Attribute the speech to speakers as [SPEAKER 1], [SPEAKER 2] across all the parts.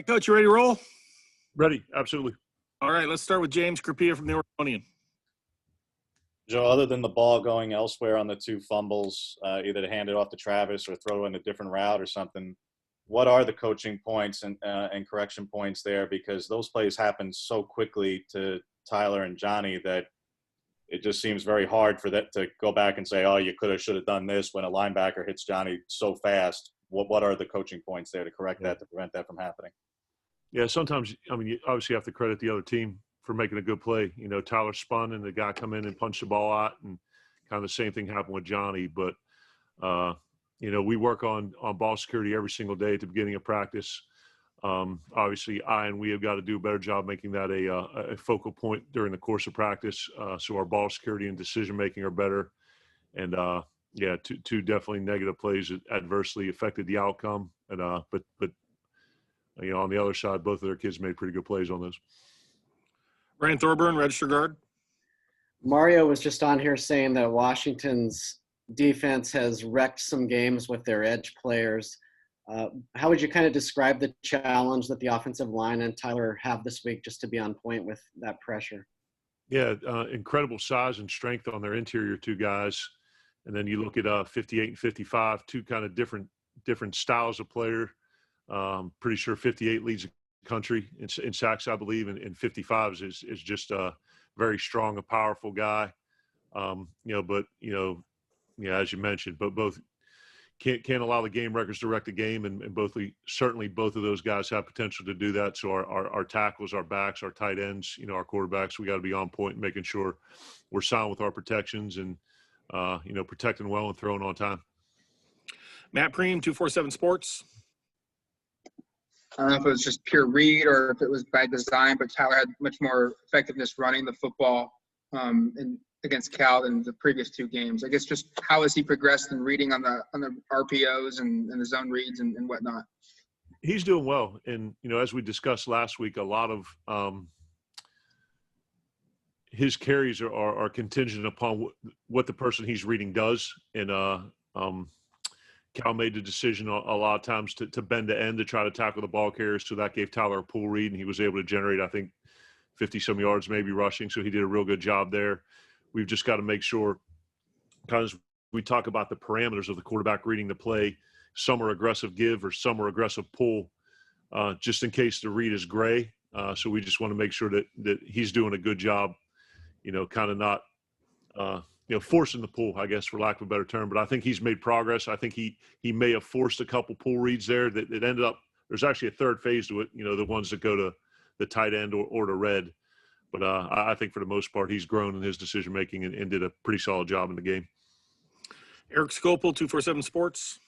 [SPEAKER 1] Coach, you ready to roll?
[SPEAKER 2] Ready, absolutely.
[SPEAKER 1] All right, let's start with James Crapia from the Oregonian.
[SPEAKER 3] Joe, other than the ball going elsewhere on the two fumbles, either to hand it off to Travis or throw in a different route or something, what are the coaching points and correction points there? Because those plays happen so quickly to Tyler and Johnny that it just seems very hard for that to go back and say, oh, you could have, should have done this when a linebacker hits Johnny so fast. What are the coaching points there to correct that, to prevent that from happening?
[SPEAKER 2] Yeah, sometimes, you obviously have to credit the other team for making a good play. Tyler spun and the guy come in and punched the ball out, and kind of the same thing happened with Johnny. But, we work on ball security every single day at the beginning of practice. Obviously, we have got to do a better job making that a focal point during the course of practice, so our ball security and decision-making are better. And, two definitely negative plays that adversely affected the outcome. And but on the other side, both of their kids made pretty good plays on those.
[SPEAKER 1] Ryan Thorburn, register guard.
[SPEAKER 4] Mario was just on here saying that Washington's defense has wrecked some games with their edge players. How would you kind of describe the challenge that the offensive line and Tyler have this week just to be on point with that pressure?
[SPEAKER 2] Yeah, incredible size and strength on their interior two guys. And then you look at 58 and 55, two kind of different styles of player. Pretty sure 58 leads the country in sacks, I believe, and 55 is just a very strong, a powerful guy. As you mentioned, but both can't allow the game records to wreck the game, and certainly both of those guys have potential to do that. So our tackles, our backs, our tight ends, our quarterbacks, we got to be on point, making sure we're sound with our protections and protecting well and throwing on time.
[SPEAKER 1] Matt Preem, 247 Sports.
[SPEAKER 5] I don't know if it was just pure read or if it was by design, but Tyler had much more effectiveness running the football against Cal than the previous two games. I guess just how has he progressed in reading on the RPOs and the zone reads and whatnot?
[SPEAKER 2] He's doing well. And, as we discussed last week, a lot of his carries are contingent upon what the person he's reading does. And Cal made the decision a lot of times to bend to end to try to tackle the ball carrier. So that gave Tyler a pull read, and he was able to generate, I think, 50-some yards maybe rushing. So he did a real good job there. We've just got to make sure, because we talk about the parameters of the quarterback reading the play, some are aggressive give or some are aggressive pull, just in case the read is gray. So we just want to make sure that he's doing a good job, kind of not forcing the pull, I guess, for lack of a better term. But I think he's made progress. I think he may have forced a couple pull reads there that ended up – there's actually a third phase to it, the ones that go to the tight end or to red. But I think for the most part, he's grown in his decision-making and did a pretty solid job in the game.
[SPEAKER 1] Eric Scopel, 247 Sports.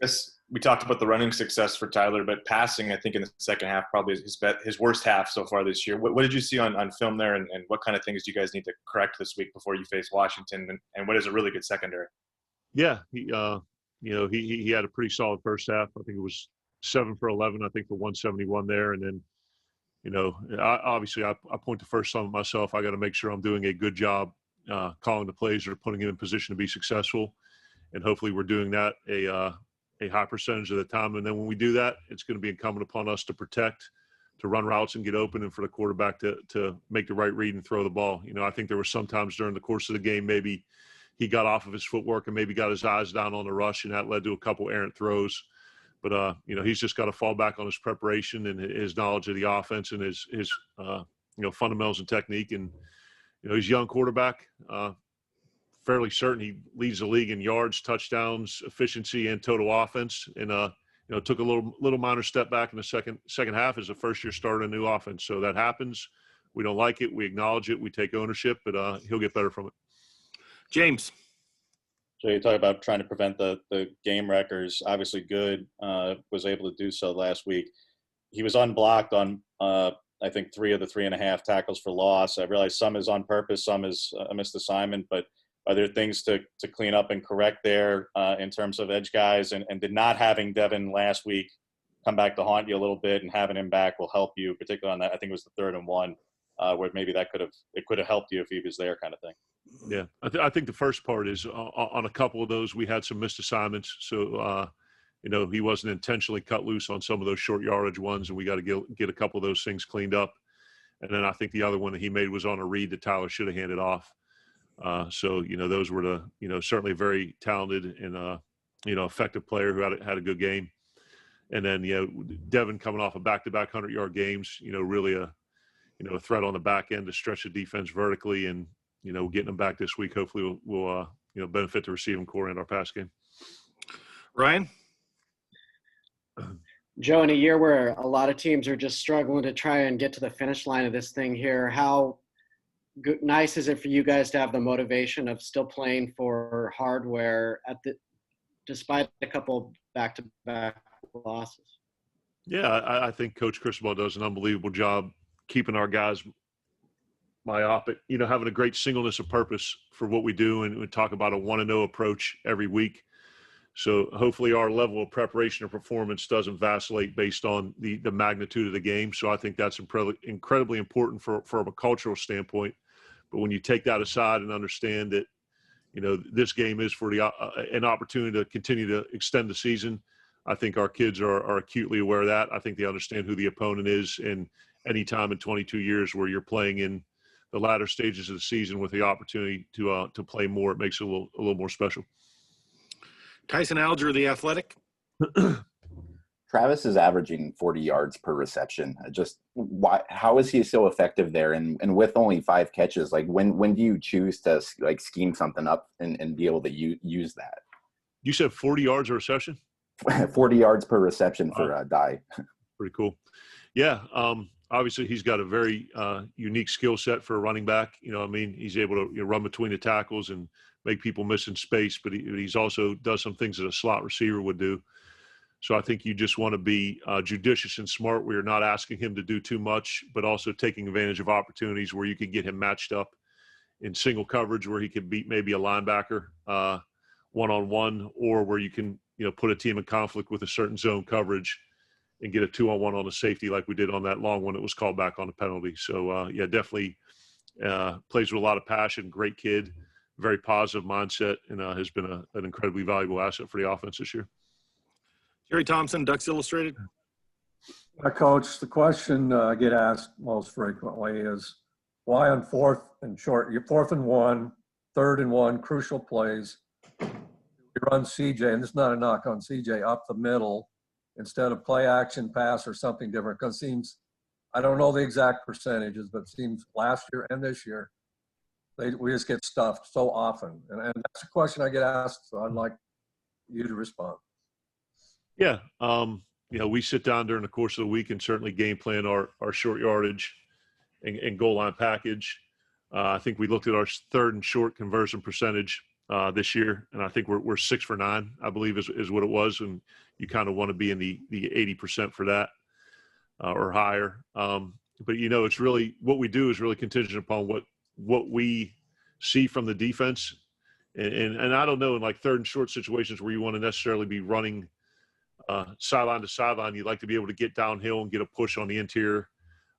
[SPEAKER 6] Yes, we talked about the running success for Tyler, but passing, I think, in the second half probably is his worst half so far this year. What did you see on film there, and what kind of things do you guys need to correct this week before you face Washington, and what is a really good secondary?
[SPEAKER 2] Yeah, he had a pretty solid first half. I think it was 7 for 11, I think, for 171 there. And then, I point to first some of myself. I got to make sure I'm doing a good job calling the plays or putting him in position to be successful. And hopefully we're doing that a high percentage of the time. And then when we do that, it's going to be incumbent upon us to protect, to run routes and get open, and for the quarterback to make the right read and throw the ball. I think there were some times during the course of the game, maybe he got off of his footwork and maybe got his eyes down on the rush, and that led to a couple errant throws. But, he's just got to fall back on his preparation and his knowledge of the offense and his fundamentals and technique. And, he's a young quarterback, fairly certain he leads the league in yards, touchdowns, efficiency, and total offense. And, took a little minor step back in the second half as a first-year starter in a new offense. So that happens. We don't like it. We acknowledge it. We take ownership, but he'll get better from it.
[SPEAKER 1] James.
[SPEAKER 3] So you talk about trying to prevent the game wreckers. Obviously good, was able to do so last week. He was unblocked on, I think, 3 of the 3.5 tackles for loss. I realize some is on purpose, some is a missed assignment, but are there things to clean up and correct there in terms of edge guys? And did not having Devin last week come back to haunt you a little bit, and having him back will help you, particularly on that, I think it was the 3rd and 1, where maybe it could have helped you if he was there, kind of thing.
[SPEAKER 2] Yeah, I think the first part is on a couple of those we had some missed assignments. So he wasn't intentionally cut loose on some of those short yardage ones, and we got to get a couple of those things cleaned up. And then I think the other one that he made was on a read that Tyler should have handed off. So those were certainly very talented and effective player who had a good game. And then Devin coming off of back-to-back 100-yard games, really a threat on the back end to stretch the defense vertically, and getting them back this week hopefully will benefit the receiving core and our pass game.
[SPEAKER 1] Ryan?
[SPEAKER 4] Joe, in a year where a lot of teams are just struggling to try and get to the finish line of this thing here, how nice is it for you guys to have the motivation of still playing for hardware despite a couple back-to-back losses?
[SPEAKER 2] Yeah, I think Coach Cristobal does an unbelievable job keeping our guys myopic, having a great singleness of purpose for what we do, and we talk about a 1-0 approach every week. So hopefully our level of preparation or performance doesn't vacillate based on the magnitude of the game. So I think that's incredibly important from a cultural standpoint. But when you take that aside and understand that, this game is for an opportunity to continue to extend the season, I think our kids are acutely aware of that. I think they understand who the opponent is. And any time in 22 years where you're playing in the latter stages of the season with the opportunity to play more, it makes it a little more special.
[SPEAKER 1] Tyson Alger, The Athletic.
[SPEAKER 7] Travis is averaging 40 yards per reception. How is he so effective there? And with only 5 catches, like when do you choose to scheme something up and be able to use that?
[SPEAKER 2] You said 40 yards a reception?
[SPEAKER 7] 40 yards per reception for Dye.
[SPEAKER 2] Pretty cool. Yeah. Obviously he's got a very unique skill set for a running back. He's able to run between the tackles and make people miss in space, but he's also does some things that a slot receiver would do. So I think you just want to be judicious and smart where you're not asking him to do too much, but also taking advantage of opportunities where you could get him matched up in single coverage where he could beat maybe a linebacker one-on-one, or where you can, put a team in conflict with a certain zone coverage and get a 2-on-1 on a safety like we did on that long one that was called back on the penalty. So, definitely plays with a lot of passion, great kid, very positive mindset, and has been an incredibly valuable asset for the offense this year.
[SPEAKER 1] Jerry Thompson, Ducks Illustrated.
[SPEAKER 8] Coach, the question I get asked most frequently is why on 4th and 1, 3rd and 1, crucial plays, you run CJ, and this is not a knock on CJ, up the middle instead of play action pass or something different, because it seems, I don't know the exact percentages, but it seems last year and this year, we just get stuffed so often. And that's a question I get asked, so I'd like you to respond.
[SPEAKER 2] Yeah. We sit down during the course of the week and certainly game plan our short yardage and goal line package. I think we looked at our 3rd and short conversion percentage this year, and I think we're 6 for 9, I believe is what it was. And you kind of want to be in the 80% for that or higher. But, it's really what we do is really contingent upon what we see from the defense. And I don't know, in like 3rd and short situations where you want to necessarily be running sideline to sideline, you'd like to be able to get downhill and get a push on the interior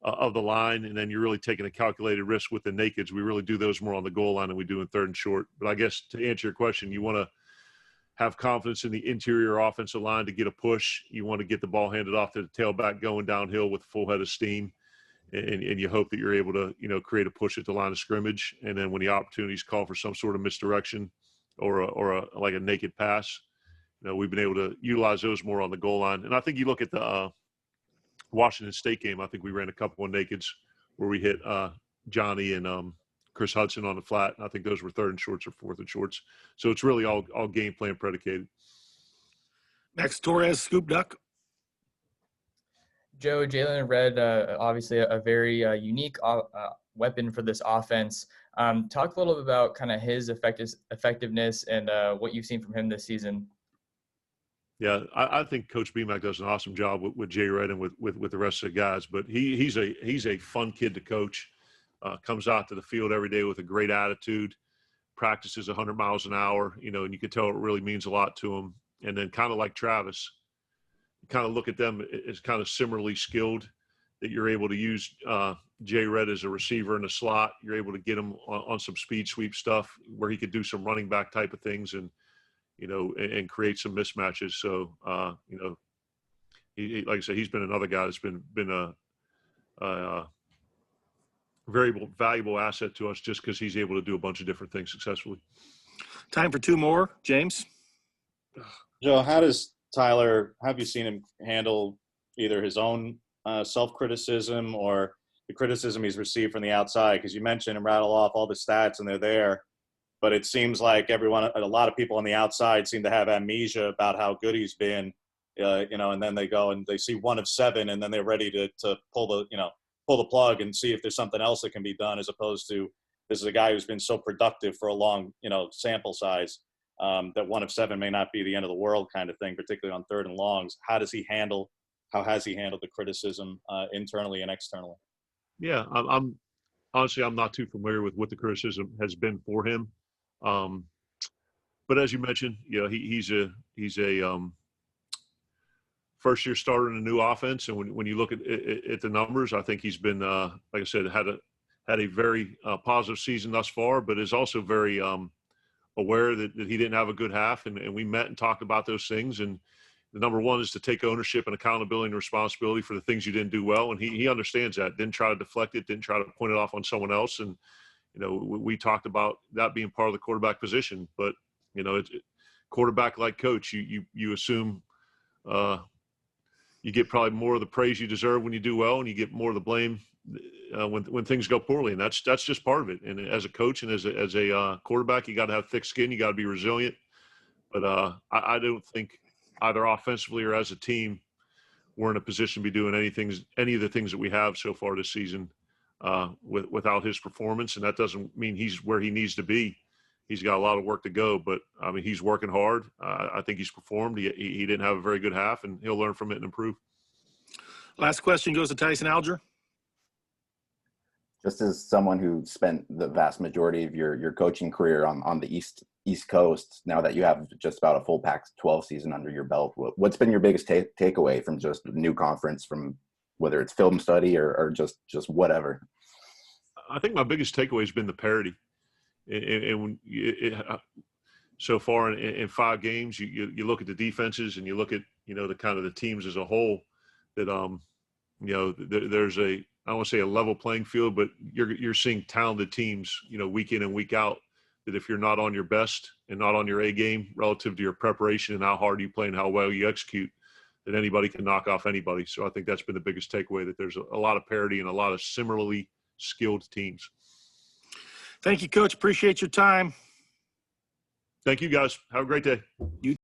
[SPEAKER 2] of the line, and then you're really taking a calculated risk with the nakeds. We really do those more on the goal line than we do in 3rd and short. But I guess to answer your question, you want to have confidence in the interior offensive line to get a push. You want to get the ball handed off to the tailback going downhill with full head of steam, and you hope that you're able to create a push at the line of scrimmage. And then when the opportunities call for some sort of misdirection or like a naked pass, we've been able to utilize those more on the goal line. And I think you look at the Washington State game, I think we ran a couple of nakeds where we hit Johnny and Chris Hudson on the flat. And I think those were 3rd and shorts or 4th and shorts. So it's really all game plan predicated.
[SPEAKER 1] Max Torres, Scoop Duck.
[SPEAKER 9] Joe, Jalen Red, obviously a very unique weapon for this offense. Talk a little bit about kind of his effectiveness and what you've seen from him this season.
[SPEAKER 2] Yeah, I think Coach BMAC does an awesome job with Jay Red and with the rest of the guys. But he's a fun kid to coach. Comes out to the field every day with a great attitude. Practices 100 miles an hour, and you can tell it really means a lot to him. And then kind of like Travis, you kind of look at them as kind of similarly skilled. That you're able to use Jay Red as a receiver in the slot. You're able to get him on some speed sweep stuff where he could do some running back type of things. And and create some mismatches. So, he, like I said, he's been another guy that's been a very valuable asset to us just because he's able to do a bunch of different things successfully.
[SPEAKER 1] Time for two more. James?
[SPEAKER 3] Joe, how have you seen him handle either his own self-criticism or the criticism he's received from the outside? Because you mentioned and rattle off all the stats and they're there, but it seems like a lot of people on the outside seem to have amnesia about how good he's been, and then they go and they see 1 of 7 and then they're ready to pull the plug and see if there's something else that can be done, as opposed to this is a guy who's been so productive for a long, sample size. That 1 of 7 may not be the end of the world kind of thing, particularly on 3rd and longs. How has he handled the criticism internally and externally?
[SPEAKER 2] Yeah, I'm honestly, I'm not too familiar with what the criticism has been for him. But as you mentioned, he's a first year starter in a new offense. And when you look at the numbers, I think he's been, like I said, had a very positive season thus far, but is also very, aware that he didn't have a good half, and we met and talked about those things. And the number one is to take ownership and accountability and responsibility for the things you didn't do well. And he understands that. Didn't try to deflect it. Didn't try to point it off on someone else. And we talked about that being part of the quarterback position. But it's quarterback like coach. You assume you get probably more of the praise you deserve when you do well, and you get more of the blame when things go poorly, and that's just part of it. And as a coach and as a quarterback, you got to have thick skin. You got to be resilient. But I don't think either offensively or as a team we're in a position to be doing any of the things that we have so far this season without his performance. And that doesn't mean he's where he needs to be. He's got a lot of work to go, but I mean, he's working hard. I think he's performed. He didn't have a very good half, and he'll learn from it and improve.
[SPEAKER 1] Last question goes to Tyson Alger.
[SPEAKER 7] Just as someone who spent the vast majority of your coaching career on the East Coast, now that you have just about a full Pac-12 season under your belt, what's been your biggest takeaway from just the new conference, from whether it's film study or just whatever?
[SPEAKER 2] I think my biggest takeaway has been the parity. And so far in 5 games, you look at the defenses and you look at the kind of the teams as a whole, that there's I don't want to say a level playing field, but you're seeing talented teams week in and week out, that if you're not on your best and not on your A game relative to your preparation and how hard you play and how well you execute, that anybody can knock off anybody. So I think that's been the biggest takeaway, that there's a lot of parity and a lot of similarly skilled teams.
[SPEAKER 1] Thank you, Coach. Appreciate your time.
[SPEAKER 2] Thank you, guys. Have a great day.
[SPEAKER 1] You